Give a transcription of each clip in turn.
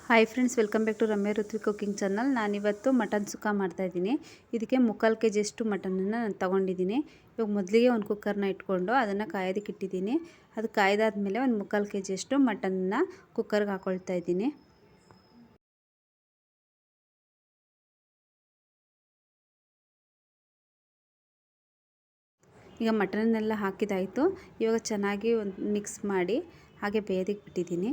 Hi friends, welcome back to Ramya Rithvik cooking channel. ನಾನಿವತ್ತು mutton sukka ಮಾಡ್ತಾಯಿದ್ದೀನಿ. ಇದಕ್ಕೆ 3/4 kg ಅಷ್ಟು ಮಟನನ್ನು ನಾನು ತೊಗೊಂಡಿದ್ದೀನಿ. ಇವಾಗ ಮೊದಲಿಗೆ ಒಂದು ಕುಕ್ಕರ್ನ ಇಟ್ಕೊಂಡು ಅದನ್ನು ಕಾಯೋದಕ್ಕೆ ಇಟ್ಟಿದ್ದೀನಿ. ಅದು ಕಾಯ್ದಾದ್ಮೇಲೆ ಒಂದು 3/4 kg ಅಷ್ಟು ಮಟನ್ನ ಕುಕ್ಕರ್ಗೆ ಹಾಕ್ಕೊಳ್ತಾ ಇದ್ದೀನಿ. ಈಗ ಮಟನ್ನೆಲ್ಲ ಹಾಕಿದಾಯಿತು. ಇವಾಗ ಚೆನ್ನಾಗಿ ಒಂದು ಮಿಕ್ಸ್ ಮಾಡಿ ಹಾಗೆ ಬೇಯೋದಕ್ಕೆ ಬಿಟ್ಟಿದ್ದೀನಿ.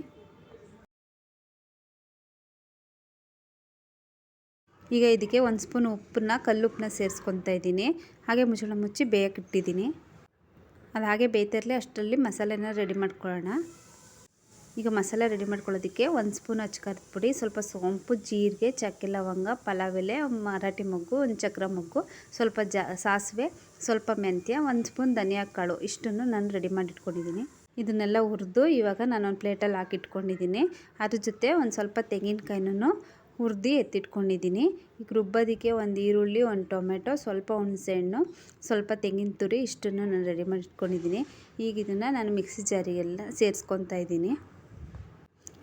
ಈಗ ಇದಕ್ಕೆ 1 ಸ್ಪೂನ್ ಉಪ್ಪನ್ನ ಕಲ್ಲುಪ್ಪನ್ನ ಸೇರಿಸ್ಕೊತಾ ಇದ್ದೀನಿ. ಹಾಗೆ ಮುಚ್ಚಳ ಮುಚ್ಚಿ ಬೇಯಕ್ಕೆ ಇಟ್ಟಿದ್ದೀನಿ. ಅದು ಹಾಗೆ ಬೇಯ್ತಿರಲಿ ಅಷ್ಟರಲ್ಲಿ ಮಸಾಲೆನ ರೆಡಿ ಮಾಡ್ಕೊಳ್ಳೋಣ. ಈಗ ಮಸಾಲೆ ರೆಡಿ ಮಾಡ್ಕೊಳ್ಳೋದಕ್ಕೆ 1 ಸ್ಪೂನ್ ಅಚ್ಚಕಾರದ ಪುಡಿ, ಸ್ವಲ್ಪ ಸೋಂಪು, ಜೀರಿಗೆ, ಚಕ್ಕೆ, ಲವಂಗ, ಪಲಾವ್ ಎಲೆ, ಮರಾಠಿ ಮೊಗ್ಗು, ಒಂದು ಚಕ್ರ ಮೊಗ್ಗು, ಸ್ವಲ್ಪ ಸಾಸಿವೆ, ಸ್ವಲ್ಪ ಮೆಂತ್ಯ, 1 ಸ್ಪೂನ್ ಧನಿಯಾ ಕಾಳು, ಇಷ್ಟನ್ನು ನಾನು ರೆಡಿ ಮಾಡಿ ಇಟ್ಕೊಂಡಿದ್ದೀನಿ. ಇದನ್ನೆಲ್ಲ ಹುರಿದು ಇವಾಗ ನಾನು ಒಂದು ಪ್ಲೇಟಲ್ಲಿ ಹಾಕಿಟ್ಕೊಂಡಿದ್ದೀನಿ. ಅದ್ರ ಜೊತೆ ಒಂದು ಸ್ವಲ್ಪ ತೆಂಗಿನಕಾಯಿನೂ ಹುರಿದು ಎತ್ತಿಟ್ಕೊಂಡಿದ್ದೀನಿ. ಈಗ ರುಬ್ಬೋದಕ್ಕೆ ಒಂದು ಈರುಳ್ಳಿ, ಒಂದು ಟೊಮೆಟೊ, ಸ್ವಲ್ಪ ಹುಣಸೆಹಣ್ಣು, ಸ್ವಲ್ಪ ತೆಂಗಿನ ತುರಿ, ಇಷ್ಟನ್ನು ನಾನು ರೆಡಿ ಮಾಡಿ ಇಟ್ಕೊಂಡಿದ್ದೀನಿ. ಈಗ ಇದನ್ನು ನಾನು ಮಿಕ್ಸಿ ಜಾರಿಗೆಲ್ಲ ಸೇರಿಸ್ಕೊತಾ ಇದ್ದೀನಿ.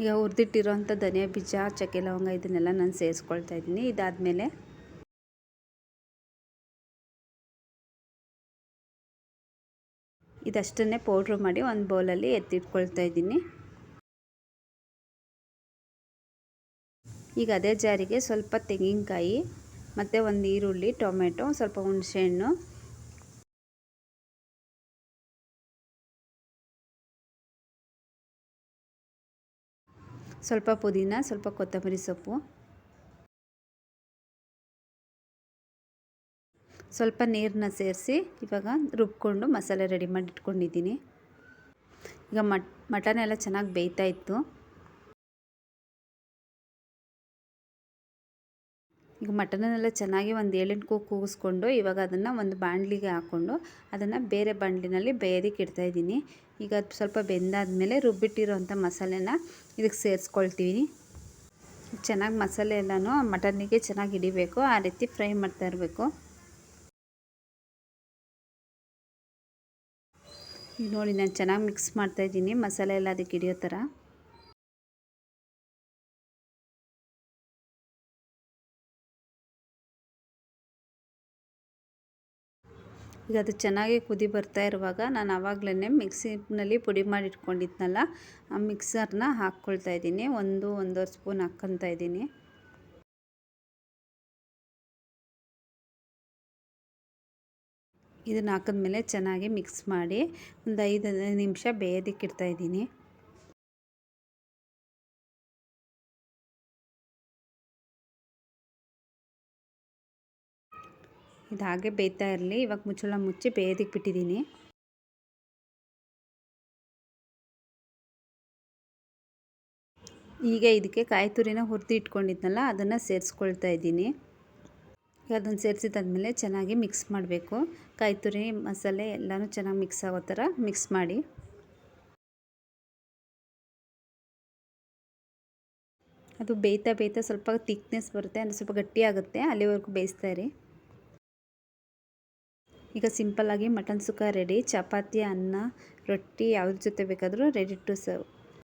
ಈಗ ಹುರಿದಿಟ್ಟಿರೋಂಥ ಧನಿಯಾ ಬೀಜ, ಚಕ್ಕೆ, ಲವಂಗ ಇದನ್ನೆಲ್ಲ ನಾನು ಸೇರಿಸ್ಕೊಳ್ತಾ ಇದ್ದೀನಿ. ಇದಾದಮೇಲೆ ಇದಷ್ಟನ್ನೇ ಪೌಡ್ರ್ ಮಾಡಿ ಒಂದು ಬೌಲಲ್ಲಿ ಎತ್ತಿಟ್ಕೊಳ್ತಾ ಇದ್ದೀನಿ. ಈಗ ಅದೇ ಜಾರಿಗೆ ಸ್ವಲ್ಪ ತೆಂಗಿನಕಾಯಿ ಮತ್ತು ಒಂದು ಈರುಳ್ಳಿ, ಟೊಮೆಟೊ, ಸ್ವಲ್ಪ ಹುಣಸೆಹಣ್ಣು, ಸ್ವಲ್ಪ ಪುದೀನ, ಸ್ವಲ್ಪ ಕೊತ್ತಂಬರಿ ಸೊಪ್ಪು, ಸ್ವಲ್ಪ ನೀರನ್ನ ಸೇರಿಸಿ ಇವಾಗ ರುಬ್ಕೊಂಡು ಮಸಾಲೆ ರೆಡಿ ಮಾಡಿ ಇಟ್ಕೊಂಡಿದ್ದೀನಿ. ಈಗ ಮಟನ್ ಎಲ್ಲ ಚೆನ್ನಾಗಿ ಬೇಯ್ತಾ ಇತ್ತು. ಈಗ ಮಟನನ್ನೆಲ್ಲ ಚೆನ್ನಾಗಿ ಒಂದು 7-8 ಕೂಗಿಸ್ಕೊಂಡು ಇವಾಗ ಅದನ್ನು ಒಂದು ಬಾಣಲಿಗೆ ಹಾಕ್ಕೊಂಡು ಅದನ್ನು ಬೇರೆ ಬಾಣಲಿನಲ್ಲಿ ಬೇಯೋದಕ್ಕೆ ಇಡ್ತಾಯಿದ್ದೀನಿ. ಈಗ ಅದು ಸ್ವಲ್ಪ ಬೆಂದಾದಮೇಲೆ ರುಬ್ಬಿಟ್ಟಿರೋಂಥ ಮಸಾಲೆನ ಇದಕ್ಕೆ ಸೇರಿಸ್ಕೊಳ್ತೀವಿ. ಚೆನ್ನಾಗಿ ಮಸಾಲೆ ಎಲ್ಲನೂ ಮಟನ್ನಿಗೆ ಚೆನ್ನಾಗಿ ಹಿಡಿಬೇಕು, ಆ ರೀತಿ ಫ್ರೈ ಮಾಡ್ತಾ ಇರಬೇಕು. ಈಗ ನೋಡಿ ನಾನು ಚೆನ್ನಾಗಿ ಮಿಕ್ಸ್ ಮಾಡ್ತಾಯಿದ್ದೀನಿ, ಮಸಾಲೆ ಎಲ್ಲ ಅದಕ್ಕೆ ಹಿಡಿಯೋ ಥರ. ಈಗ ಅದು ಚೆನ್ನಾಗಿ ಕುದಿ ಬರ್ತಾ ಇರುವಾಗ ನಾನು ಆವಾಗಲೇ ಮಿಕ್ಸಿನಲ್ಲಿ ಪುಡಿ ಮಾಡಿ ಇಟ್ಕೊಂಡಿದ್ನಲ್ಲ, ಆ ಮಿಕ್ಸರ್ನ ಹಾಕ್ಕೊಳ್ತಾ ಇದ್ದೀನಿ. 1-1.5 ಸ್ಪೂನ್ ಹಾಕ್ಕೊತಾ ಇದ್ದೀನಿ. ಇದನ್ನು ಹಾಕಿದ್ಮೇಲೆ ಚೆನ್ನಾಗಿ ಮಿಕ್ಸ್ ಮಾಡಿ ಒಂದು 5 ನಿಮಿಷ ಬೇಯೋದಕ್ಕೆ ಇಡ್ತಾಯಿದ್ದೀನಿ. ಇದು ಹಾಗೆ ಬೇಯ್ತಾ ಇರಲಿ. ಇವಾಗ ಮುಚ್ಚಳ ಮುಚ್ಚಿ ಬೇಯೋದಕ್ಕೆ ಬಿಟ್ಟಿದ್ದೀನಿ. ಈಗ ಇದಕ್ಕೆ ಕಾಯಿ ತುರಿನ ಹುರಿದು ಇಟ್ಕೊಂಡಿದ್ನಲ್ಲ ಅದನ್ನು ಸೇರಿಸ್ಕೊಳ್ತಾ ಇದ್ದೀನಿ. ಅದನ್ನು ಸೇರಿಸಿದಾದ್ಮೇಲೆ ಚೆನ್ನಾಗಿ ಮಿಕ್ಸ್ ಮಾಡಬೇಕು. ಕಾಯಿ ತುರಿ, ಮಸಾಲೆ ಎಲ್ಲನೂ ಚೆನ್ನಾಗಿ ಮಿಕ್ಸ್ ಆಗೋ ಥರ ಮಿಕ್ಸ್ ಮಾಡಿ. ಅದು ಬೇಯ್ತಾ ಬೇಯ್ತಾ ಸ್ವಲ್ಪ ತಿಕ್ನೆಸ್ ಬರುತ್ತೆ, ಅಂದರೆ ಸ್ವಲ್ಪ ಗಟ್ಟಿಯಾಗುತ್ತೆ, ಅಲ್ಲಿವರೆಗೂ ಬೇಯಿಸ್ತಾ ಇರಿ. ಈಗ ಸಿಂಪಲ್ಲಾಗಿ ಮಟನ್ ಸುಕ್ಕ ರೆಡಿ. ಚಪಾತಿ, ಅನ್ನ, ರೊಟ್ಟಿ ಯಾವುದ್ರ ಜೊತೆ ಬೇಕಾದರೂ ರೆಡಿ ಟು ಸರ್ವ್.